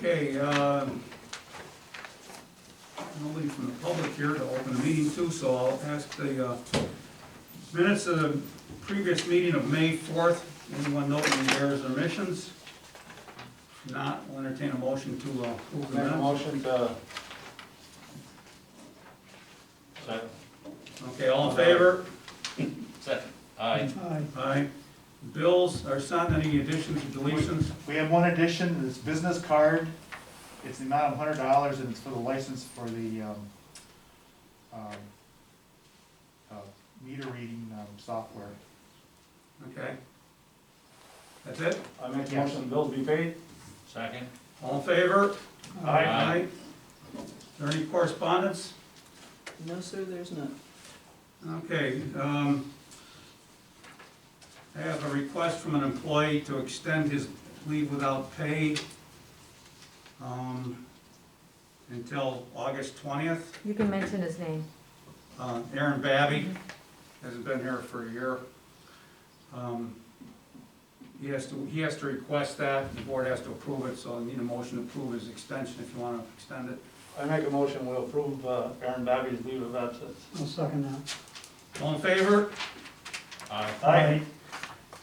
Okay, nobody from the public here to open the meeting too, so I'll ask the minutes of the previous meeting of May 4th. Anyone note any errors or omissions? If not, we'll entertain a motion to approve the Make a minutes. motion to. Second. Okay, all in favor? Second. Aye. Aye. Bills, are signed, any additions or deletions? We have one addition, this business card. It's the amount of $100 and it's for the license for the meter reading software. Okay. That's it? I make a motion the bills be paid. Second. All in favor? Aye. Is there any correspondence? No, sir, there's none. Okay, I have a request from an employee to extend his leave without pay until August 20th. You can mention his name. Aaron Babby hasn't been here for a year. He has to request that, the board has to approve it, so I need a motion to approve his extension if you want to extend it. I make a motion we'll approve Aaron Babby's leave of absence. I'll second that. All in favor? Aye. Aye.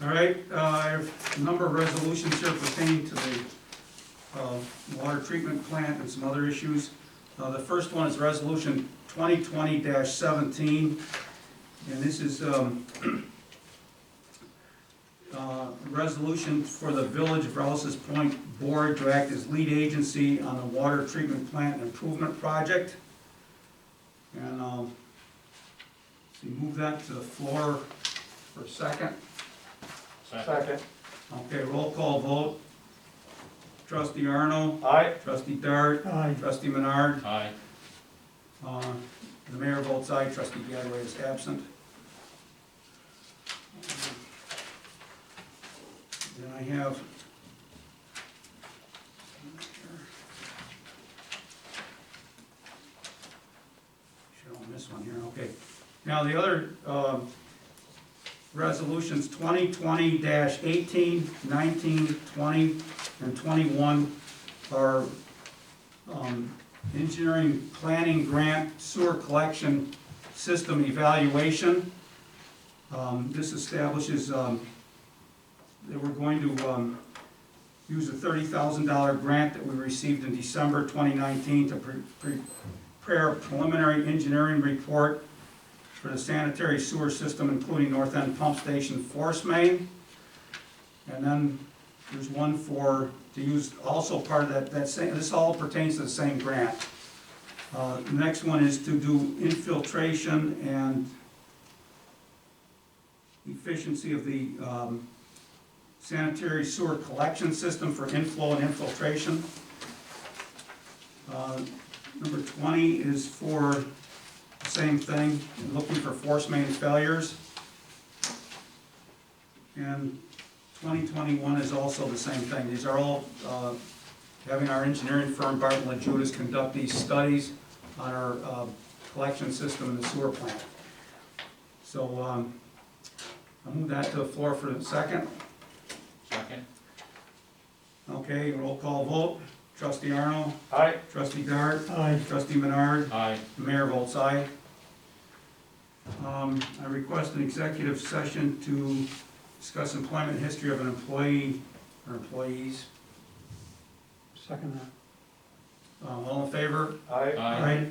All right, I have a number of resolutions here pertaining to the water treatment plant and some other issues. The first one is resolution 2020-17, and this is resolution for the Village of Rouses Point Board to act as lead agency on the water treatment plant improvement project. And so you move that to the floor for a second. Second. Okay, roll call vote. Trustee Arno. Aye. Trustee Dart. Aye. Trustee Menard. Aye. The mayor votes aye. Trustee Gadway is absent. Then I have should on this one here. Okay. Now the other resolutions 2020-18, 19, 20, and 21 are engineering planning grant sewer collection system evaluation. This establishes that we're going to use a $30,000 grant that we received in December 2019 to prepare a preliminary engineering report for the sanitary sewer system, including North End Pump Station force main. And then there's one to use also part of that same, this all pertains to the same grant. The next one is to do infiltration and efficiency of the sanitary sewer collection system for inflow and infiltration. Number 20 is for same thing, looking for force main failures. And 2021 is also the same thing. These are all having our engineering firm, Barton & Judas, conduct these studies on our collection system in the sewer plant. So I'll move that to the floor for a second. Second. Okay, roll call vote. Trustee Arno. Aye. Trustee Dart. Aye. Trustee Menard. Aye. The mayor votes aye. I request an executive session to discuss employment history of an employee or employees. Second that. All in favor? Aye. Aye.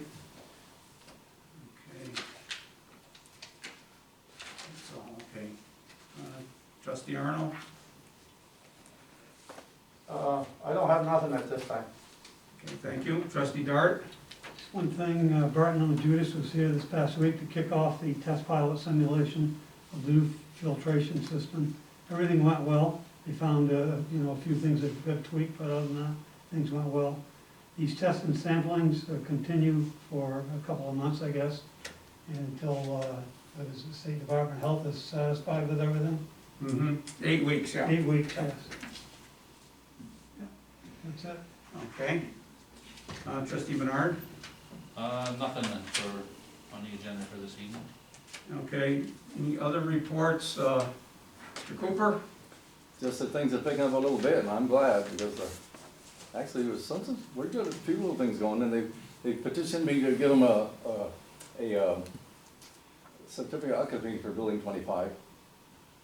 Okay. That's all, okay. Trustee Arno? I don't have nothing at this time. Okay, thank you. Trustee Dart? Just one thing, Barton and Judas was here this past week to kick off the test pilot simulation of the new filtration system. Everything went well. They found, a few things that got tweaked, but other than that, things went well. These tests and samplings continue for a couple of months, I guess, until the State Department of Health is satisfied with everything. Mm-hmm. 8 weeks, yeah. 8 weeks, yes. Yeah, that's it. Okay. Trustee Menard? Nothing then on the agenda for this evening. Okay. Any other reports? Mr. Cooper? Just that things are picking up a little bit, and I'm glad, because Actually, it was something, we got a few little things going, and they petitioned me to give them a certificate of occupancy for building 25.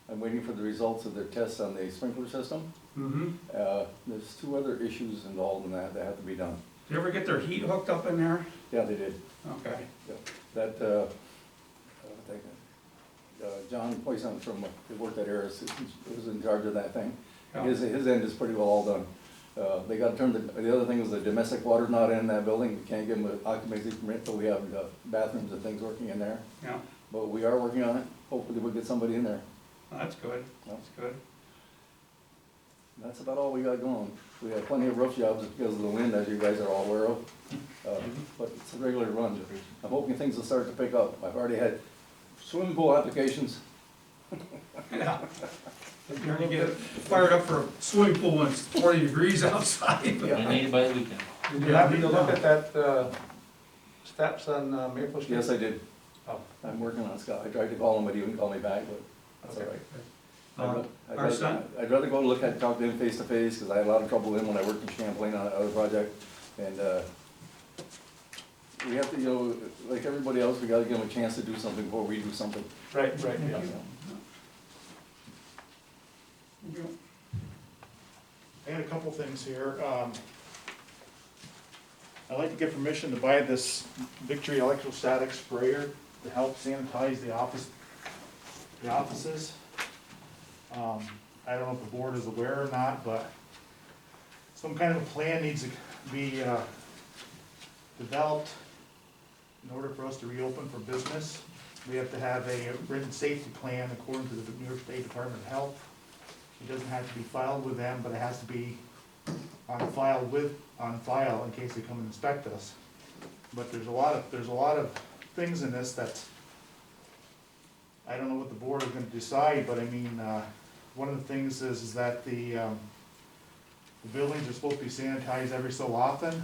I'm waiting for the results of their tests on the sprinkler system. Mm-hmm. There's 2 other issues involved in that have to be done. Did you ever get their heat hooked up in there? Yeah, they did. Okay. That, John Poisson from, who worked at Aris, was in charge of that thing. Yeah. His end is pretty well all done. They got turned, the other thing was the domestic water's not in that building. We can't give them an occupancy permit till we have bathrooms and things working in there. Yeah, But we are working on it. Hopefully we'll get somebody in there. that's good, that's good. That's about all we got going. We have plenty of roof jobs because of the wind, as you guys are all aware of. But it's a regular run. I'm hoping things will start to pick up. I've already had swimming pool applications. Yeah. You're gonna get fired up for a swimming pool when it's 40 degrees outside. We need it by the weekend. Did you happen to look at that, steps on Maple Street? Yes, I did. Oh. I'm working on it, Scott. I tried to call him, but he wouldn't call me back, but that's all Okay. right. Our son, I'd rather go look at, talk to him face to face, because I had a lot of trouble with him when I worked in Champlain on that other project. And, we have to, you know, like everybody else, we gotta give him a chance to do something before we do something. Right, right, you yeah. know. I had a couple things here. I'd like to get permission to buy this Victory electrostatic sprayer to help sanitize the offices. I don't know if the board is aware or not, but some kind of a plan needs to be developed in order for us to reopen for business. We have to have a written safety plan according to the New York State Department of Health. It doesn't have to be filed with them, but it has to be on file in case they come and inspect us. But there's a lot of things in this that I don't know what the board is gonna decide, but I mean, one of the things is that the buildings are supposed to be sanitized every so often.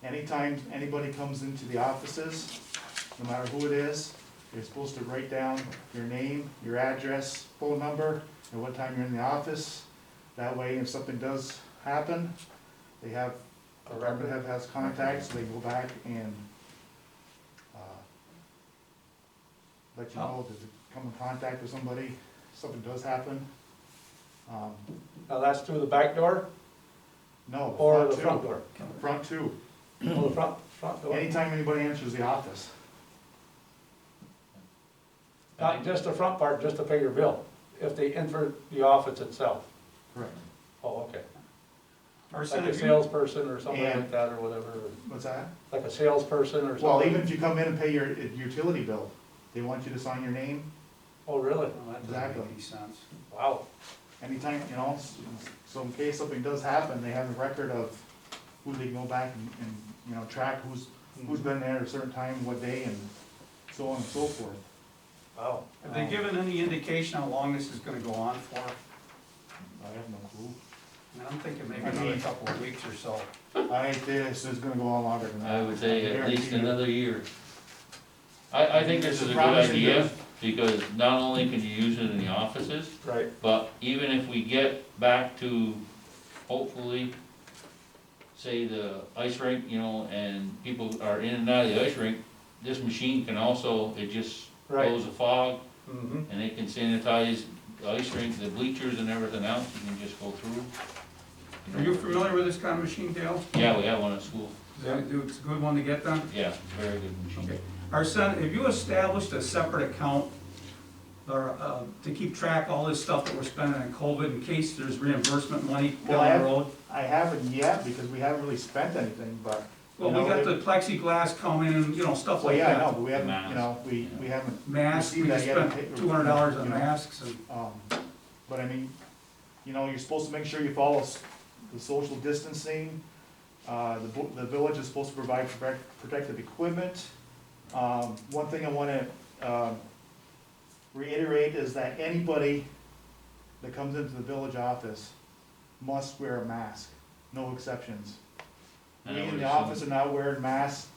Anytime anybody comes into the offices, no matter who it is, you're supposed to write down your name, your address, phone number, and what time you're in the office. That way, if something does happen, they have, a department head has contacts, so they go back and let you know to come in contact with somebody, if something does happen. Now that's through the back door No, or the too. front door? Front too. Oh, the front door. Anytime anybody enters the office. Not just the front part, just to pay your bill, if they enter the office itself. Correct. Oh, okay. our Like son, a if you, salesperson or something And- like that or whatever, What's that? like a salesperson or something? Well, even if you come in and pay your utility bill, they want you to sign your name. Oh, really? oh, that doesn't Exactly. make any sense. Wow. Anytime, you know, so in case something does happen, they have a record of who they can go back and, you know, track who's been there at a certain time, what day, and so on and so forth. Wow. Have they given any indication how long this is gonna go on for? I have no clue. I mean, I'm thinking maybe I another mean- couple of weeks or so. I think this is gonna go on longer than that. I would say at least Guarantee you. another year. I think this is a good Promising idea, to- because not only can you use it in the offices, Right. but even if we get back to, hopefully, say the ice rink, you know, and people are in and out of the ice rink, this machine can also, it just Right. blows a fog, Mm-hmm. and it can sanitize the ice rink, the bleachers and everything else, you can just go through. Are you familiar with this kind of machine, Dale? Yeah, we have one at school, Is that, it's a good one to get done? yeah, very good machine. Okay. Our son, have you established a separate account or, to keep track of all this stuff that we're spending on COVID in case there's reimbursement money Well, I down the have- road? I haven't yet, because we haven't really spent anything, but. Well, you we know, got if- the plexiglass coming and, you know, stuff Well, like yeah, I know, that. but we haven't, you know, we haven't. Masks, we received just that yet. spent $200 on You know, masks and, But I mean, you know, you're supposed to make sure you follow the social distancing. The village is supposed to provide protective equipment. One thing I wanna, reiterate is that anybody that comes into the village office must wear a mask, no exceptions. And We I in would the assume- office are not wearing masks,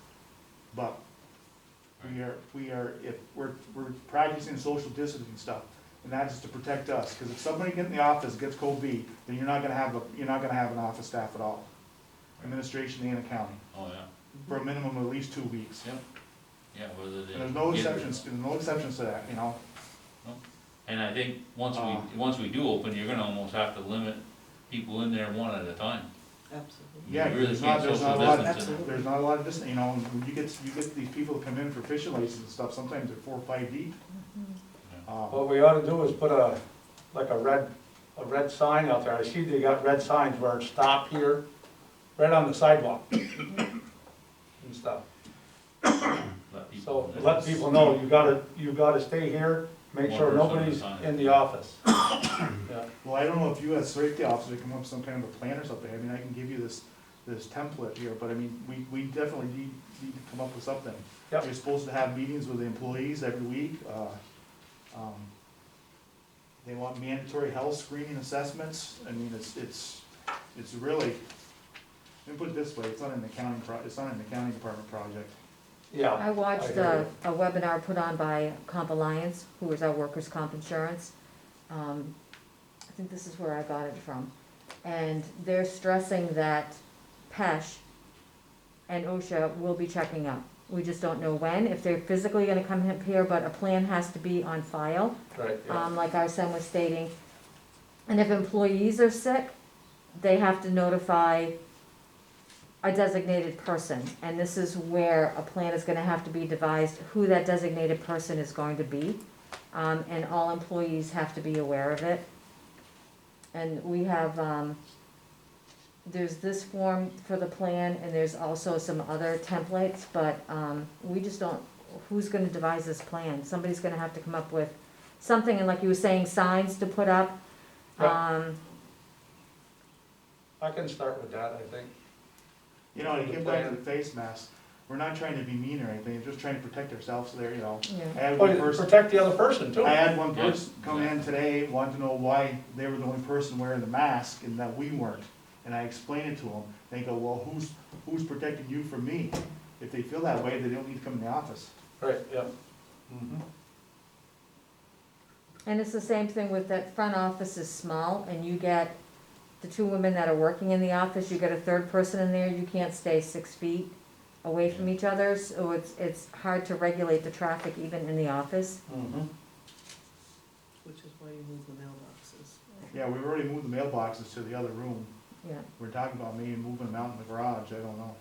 but we are, if we're practicing social distancing stuff. and that's just to protect us, because if somebody in the office gets cold feet, then you're not gonna have an office staff at all. Administration and accounting, Oh, yeah, for a minimum of at least 2 weeks. yeah, whether they. And there's no get it or exceptions, there's no exceptions to that, you know? not. And I think once we do open, you're gonna almost have to limit people in there one at a time. Absolutely. Yeah, You really there's can't not, there's social not a lot, distance in there. there's not a lot of distance, you know, when you get these people that come in for fishing licenses and stuff, sometimes they're 4 or 5 deep. What we ought to do is put a red sign out there. I see they got red signs where it's stop here, right on the sidewalk and stuff. Let people So in. let people know, you gotta stay here, make One sure person at a nobody's time. in the office. Yeah. Well, I don't know if you as safety officer come up with some kind of a plan or something, I mean, I can give you this template here, but I mean, we definitely need to come up with something. Yep. You're supposed to have meetings with the employees every week, they want mandatory health screening assessments, I mean, it's really, let me put it this way, it's not an accounting department project. Yeah. I watched hear a webinar put on by Comp Alliance, who is our workers' comp insurance. I think this is where I got it from. And they're stressing that PESH and OSHA will be checking up. We just don't know when, if they're physically gonna come up here, but a plan has to be on file, Right, yeah. like our son was stating. And if employees are sick, they have to notify a designated person. And this is where a plan is gonna have to be devised, who that designated person is going to be. And all employees have to be aware of it. And we have, there's this form for the plan, and there's also some other templates, but, we just don't, who's gonna devise this plan? Somebody's gonna have to come up with something, and like you were saying, signs to put up. Yeah. I can start with that, I think. You know, to get back to the face mask, we're not trying to be mean or anything, we're just trying to protect ourselves there, you know. Yeah. I had one Well, person, protect the other person too. I had one Yeah. person come in today, wanted to know why they were the only person wearing the mask and that we weren't. And I explained it to them, they go, well, who's protecting you from me? If they feel that way, they don't need to come in the office. Right, yeah. Mhm. And it's the same thing with that front office is small, and you get the 2 women that are working in the office, you get a 3rd person in there, you can't stay 6 feet away from each other, so it's hard to regulate the traffic even in the office. Mhm. Which is why you move the mailboxes. Yeah, we've already moved the mailboxes to the other room. Yeah, We're talking about maybe moving them out in the garage, I don't know.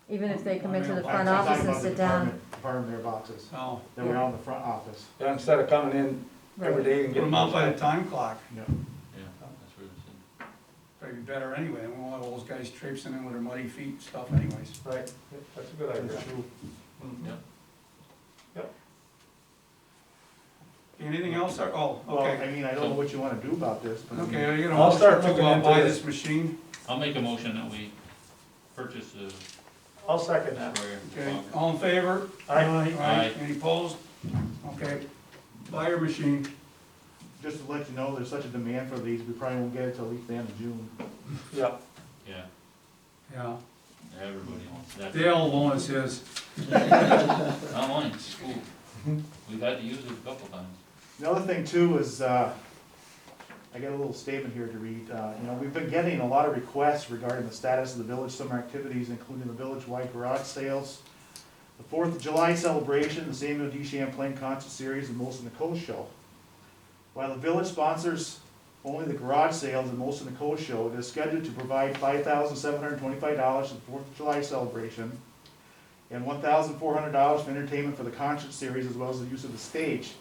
even if they come into the I'm front talking office and about the sit down. department mailboxes, Oh, that were out in the front office. Yeah, instead of coming in every Right. day and put them getting. out by the time clock, Yeah. Yeah, that's what it's probably be better anyway, we won't have all those guys traipsing in with their muddy feet and stuff anyways. Right, that's a good idea. That's true. Mhm. Yep. Anything else, or, oh, Well, okay, I mean, I don't know what you wanna do about this, but I mean, okay, are you gonna I'll start motion looking to into buy this. this machine? in. I'll make a motion that we purchase the I'll second that. sprayer. Okay, all in favor? Aye. Aye. Any opposed? Okay, buy your machine. just to let you know, there's such a demand for these, we probably won't get it till at least the end of June. Yeah. Yeah, Yeah, everybody wants that. Dale loan is his. Not mine, school. We've had to use it a couple times. The other thing too is, I got a little statement here to read. You know, we've been getting a lot of requests regarding the status of the village summer activities, including the village-wide garage sales, the 4th of July celebration, the Samuel D. Champlain concert series, and Most of the Coast Show. While the village sponsors only the garage sales and Most of the Coast Show, it is scheduled to provide $5,725 for the 4th of July celebration and $1,400 for entertainment for the concert series as well as the use of the stage.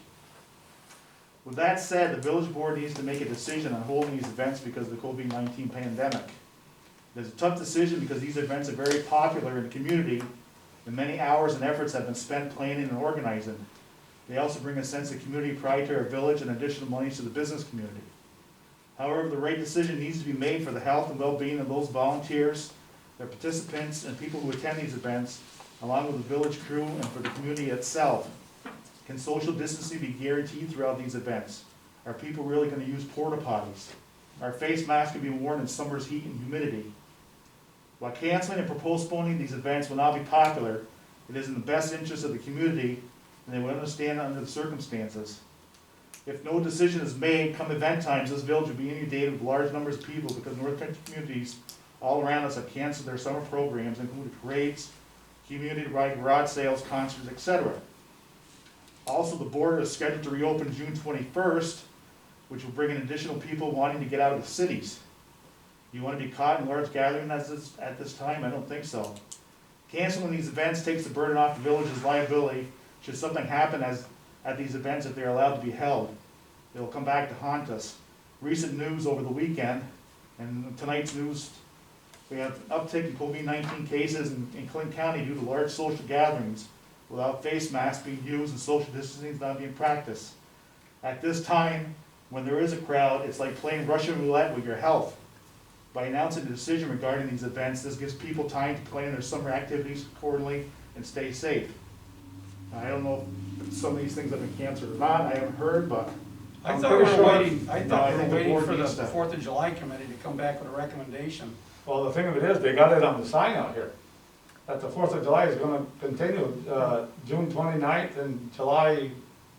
With that said, the village board needs to make a decision on holding these events because of the COVID-19 pandemic. It is a tough decision because these events are very popular in the community and many hours and efforts have been spent planning and organizing. They also bring a sense of community pride to our village and additional monies to the business community. However, the right decision needs to be made for the health and well-being of those volunteers, their participants, and people who attend these events, along with the village crew and for the community itself. Can social distancing be guaranteed throughout these events? Are people really going to use porta potties? Are face masks going to be worn in summer's heat and humidity? While canceling and postponing these events will not be popular, it is in the best interest of the community, and they will understand under the circumstances. If no decision is made come event times, this village will be inundated with large numbers of people because North Country communities all around us have canceled their summer programs, including parades, community garage sales, concerts, etc. Also, the border is scheduled to reopen June 21st, which will bring in additional people wanting to get out of the cities. You want to be caught in large gatherings at this time? I don't think so. Canceling these events takes the burden off the village's liability should something happen at these events if they're allowed to be held. They'll come back to haunt us. Recent news over the weekend, and tonight's news, we have an uptick in COVID-19 cases in Clinton County due to large social gatherings without face masks being used and social distancing not being practiced. At this time, when there is a crowd, it's like playing Russian roulette with your health. By announcing a decision regarding these events, this gives people time to plan their summer activities accordingly and stay safe. I don't know if some of these things have been canceled or not, I haven't heard, but I I'm thought we pretty were sure- waiting, I No, thought I we think were the waiting board for the needs to- Fourth of July committee to come back with a recommendation. Well, the thing of it is, they got it on the sign out here, that the 4th of July is gonna continue, June 29th and July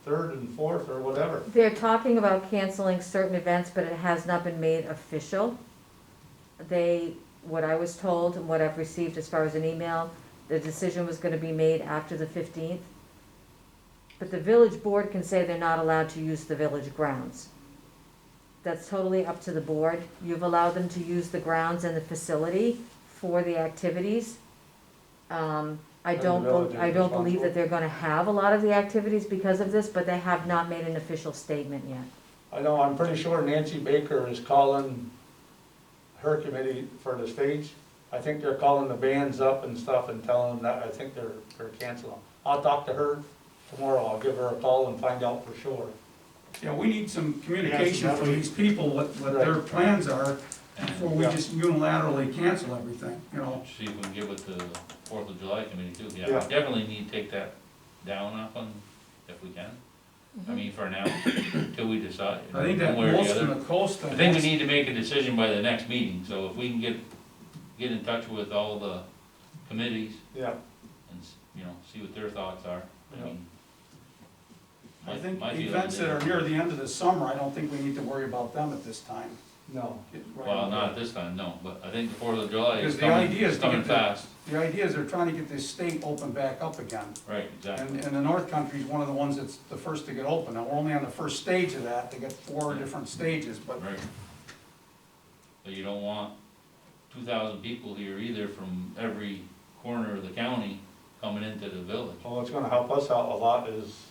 3rd and 4th or whatever. They're talking about canceling certain events, but it has not been made official. What I was told and what I've received as far as an email, the decision was gonna be made after the 15th. But the village board can say they're not allowed to use the village grounds. That's totally up to the board. You've allowed them to use the grounds and the facility for the activities. I And the don't village is believe that responsible? they're gonna have a lot of the activities because of this, but they have not made an official statement yet. I know, I'm pretty sure Nancy Baker is calling her committee for the stage. I think they're calling the bands up and stuff and telling them that, I think they're canceling. I'll talk to her tomorrow, I'll give her a call and find out for sure. Yeah, we need some communication Yeah, so that from way- these people, what their Right. plans are, before we Yeah. just unilaterally cancel everything, you know? See if we can get with the 4th of July committee too. Yeah, Yeah. we definitely need to take that down off on, if we can. I mean, for now, till we decide. I think that one way or the most other. of the coast. I think we need to make a decision by the next meeting, so if we can get in touch with all the committees Yeah, and, see what their thoughts are. Yeah. I mean. I think my feeling events is- that are near the end of the summer, I don't think we need to worry about them at this time. no. Well, not at this time, no, but I think the 4th of July is Because the idea is to coming get the- fast. The idea is they're trying to get this state open back up again. Right, exactly. And the North Country is one of the ones that's the first to get open. Now, we're only on the first stage of that. They got 4 different stages, but Right. But you don't want 2,000 people here either from every corner of the county coming into the village. Well, what's gonna help us out a lot is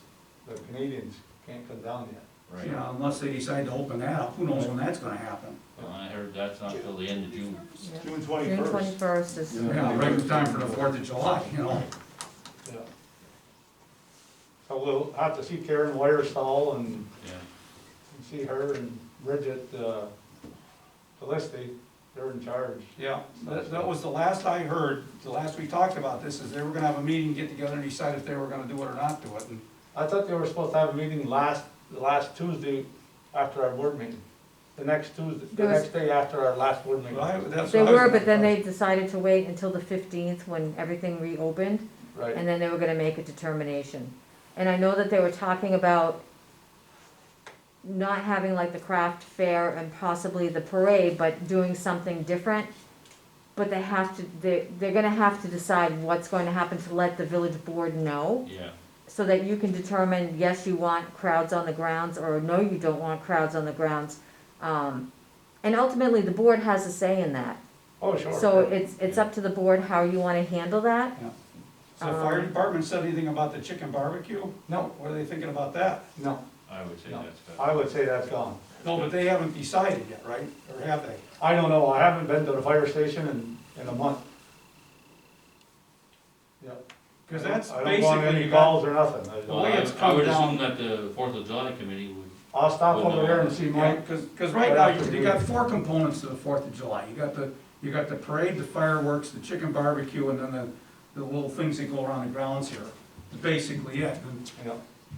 the Canadians can't come down yet. Right. you know, unless they decide to open that up, who knows when that's gonna happen? Well, I heard that's not till the end of June. Yeah. June June 21st. 21st is, Yeah, right in time for the 4th of July, you know? Yeah. So we'll have to see Karen Weierstall and Yeah. see her and Bridget, Felicity, they're in charge. Yeah, that was the last I heard, the last we talked about this, is they were gonna have a meeting, get together and decide if they were gonna do it or not do it. And I thought they were supposed to have a meeting the last Tuesday after our board meeting. The next Tuesday, the There was- next day after our last board meeting. that's they what I was were, but then gonna- they decided to wait until the 15th when everything reopened. Right, And then they were gonna make a determination. And I know that they were talking about not having like the craft fair and possibly the parade, but doing something different. But they're gonna have to decide what's going to happen to let the village board know, Yeah, so that you can determine, yes, you want crowds on the grounds, or no, you don't want crowds on the grounds. And ultimately, the board has a say in that. oh, sure. So it's up to the board how you wanna handle that. So the fire department said anything about the chicken barbecue? No. What are they thinking about that? No, I would say No. that's good. I would say that's gone. No, but they haven't decided yet, right? Or have they? I don't know, I haven't been to the fire station in a month. Yeah. Because that's I don't go on basically, any calls or nothing. The way it's I come would down- assume that the 4th of July committee would, I'll stop over there and see yeah, Mike. because right now, you got 4 components to the 4th of July. You got the parade, the fireworks, the chicken barbecue, and then the little things that go around the grounds here. That's basically it. And Yeah.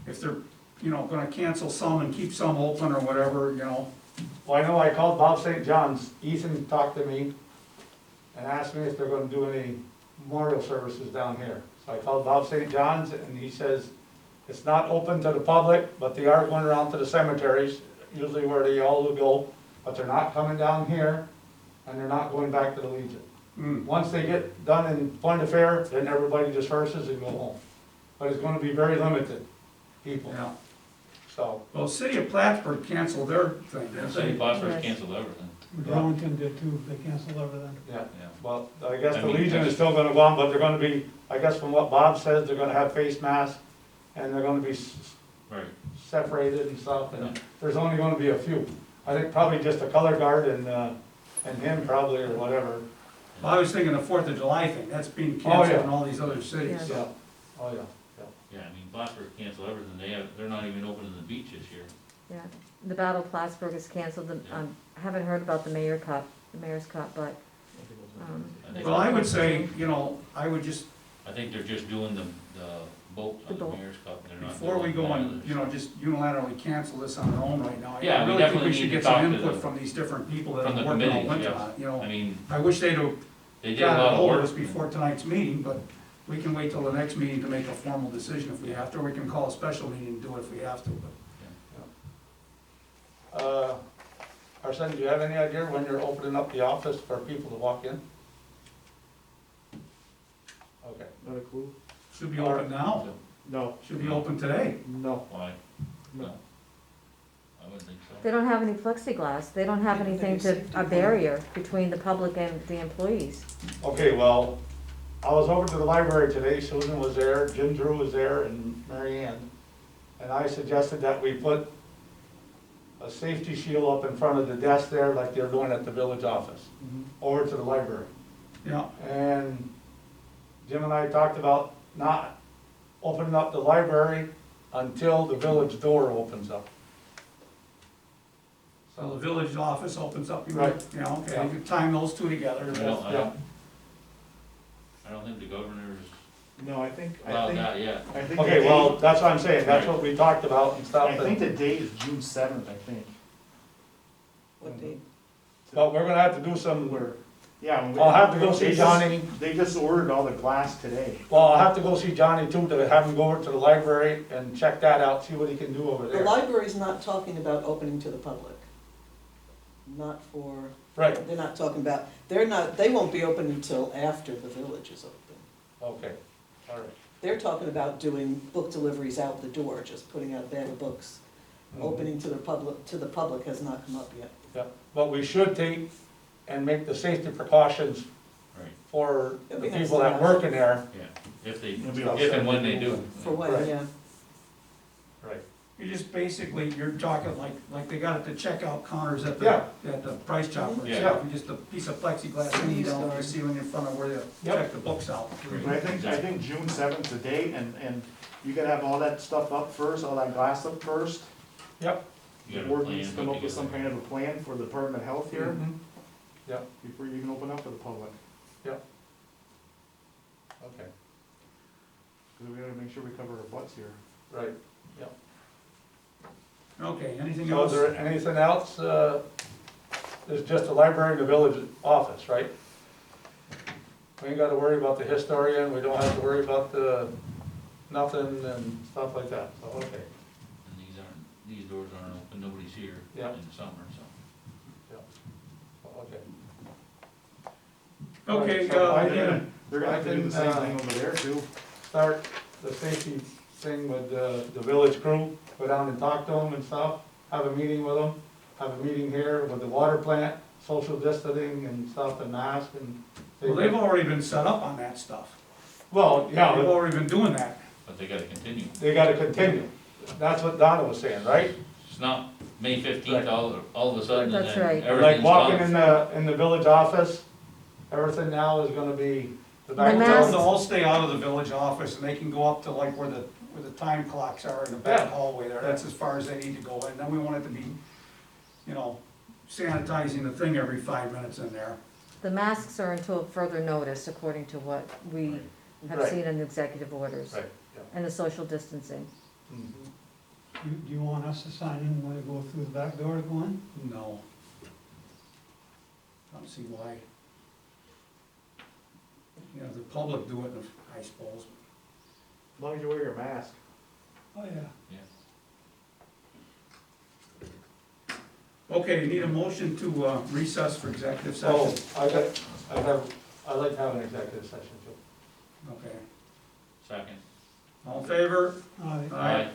if they're, gonna cancel some and keep some open or whatever, Well, I know I called Bob St. John's, Ethan talked to me and asked me if they're gonna do any memorial services down here. So I called Bob St. John's and he says It's not open to the public, but they are going around to the cemeteries, usually where they all will go, but they're not coming down here, and they're not going back to the Legion. Hmm. Once they get done in Point of Fair, then everybody disperses and go home. But it's gonna be very limited, people, Yeah. so. Well, City of Plattsburgh canceled their thing, The didn't city they? phosphorus Yes. canceled everything. Burlington did too, they canceled everything. Yeah, Yeah. well, I guess I the mean, Legion that's- is still gonna go on, but they're gonna be, I guess from what Bob says, they're gonna have face masks, and they're gonna be Right. separated and stuff, Yeah. and there's only gonna be a few. I think probably just a color guard and him probably, or whatever. Well, I was thinking the Fourth of July thing, that's being Oh, canceled yeah. in all these other cities. Yeah. Yeah, oh, yeah. Yeah, I mean, phosphorus canceled everything. They're not even opening the beach this year. Yeah, the Battle of Plattsburgh is canceled, I haven't heard about the Mayor's Cup, but, I think- Well, I would say, I would just, I think they're just doing the boat The on the boat. Mayor's Cup. They're not before we doing go the and, others. just unilaterally cancel this on our own right now. Yeah, I we really think definitely we should need to get some talk to input the- from these different people that from are the working all committees, winter yes. on it, I mean, I wish they'd have they did a got lot it of hold work. us before tonight's meeting, but we can wait till the next meeting to make a formal decision if we have to, or we can call a special meeting and do it if we have to, but. Arsen, do you have any idea when you're opening up the office for people to walk in? Okay. Not a clue? Should be open now, No, should be open today. no. Why? No. I wouldn't think so. they don't have any plexiglass, they don't have anything a barrier between the public and the employees. Okay, well, I was over to the library today, Susan was there, Jim Drew was there, and Mary Ann. And I suggested that we put a safety shield up in front of the desk there, like they're doing at the village office, over to the library. Yeah, And Jim and I talked about not opening up the library until the village door opens up. so the village office opens up, Right. Okay, Yeah. you could time those two together. Yeah. I don't think the governor's No, I think, allowed that yet. I think. Okay, well, that's what I'm saying, that's what we talked about and stuff. I think the date is June 7th, I think. What date? But we're gonna have to do some, Where, yeah. when we- I'll have to go see they just- Johnny. They just ordered all the glass today. Well, I'll have to go see Johnny too, to have him go over to the library and check that out, see what he can do over The there. library's not talking about opening to the public. Not for, Right, they're not talking about, they won't be open until after the village is open. okay, all right. They're talking about doing book deliveries out the door, just putting out a bag of books. Opening to the public has not come up yet. Yeah, but we should take and make the safety precautions Right, for the It'd be nice people to that have- work in there. yeah. If It'll be if outside and when the they do. building. For when, Right. yeah. Right. You just basically, you're talking like they got at the checkout counters at Yeah. the Price Chopper. Yeah. Just a piece of plexiglass hanging down the ceiling in front of where you Yep. check the books out. But I think June 7th's the date, and you gotta have all that stuff up first, all that glass up first. Yep. You The got a board plan needs to put come up with some together. kind of a plan for the Department of Health here, Mhm. Yep, before you can open up to the public. okay, Because we gotta make sure we cover our butts here. right. Okay, anything So is else? there anything else? There's just the library and the village office, right? We ain't gotta worry about the historian, we don't have to worry about the nothing and stuff like that, so, okay. And these doors aren't open, nobody's here Yeah. in the summer, so. Okay. Okay, So I yeah, can They're gonna have to do the same I can, thing over there too. start the safety thing with the village crew, go down and talk to them and stuff, have a meeting with them, have a meeting here with the water plant, social distancing and stuff and mask and. well, they've already been set up on that stuff. Well, yeah, They've but already been doing that. But they gotta continue. they gotta continue, that's what Donna was saying, right? It's not May 15th, Right. all of a sudden, and That's then right. Like everything's walking gone. in the village office, everything now is gonna be the back. The They'll mask- they'll all stay out of the village office and they can go up to like where the time clocks are in the back Yeah. hallway there. That's as far as they need to go. And then we want it to be, sanitizing the thing every 5 minutes in there. The masks are until further notice, according to what we have Right. seen in the executive orders, Right, yeah. and the social distancing. Mhm. Do you want us to sign in when we go through the back door to go in? No. I don't see why. The public do it, I suppose. As long as you wear your mask. Oh, yeah. Okay, need a motion to recess for executive Oh, session? I'd like to have an executive session too. Okay, Second. all in favor? Aye. Aye.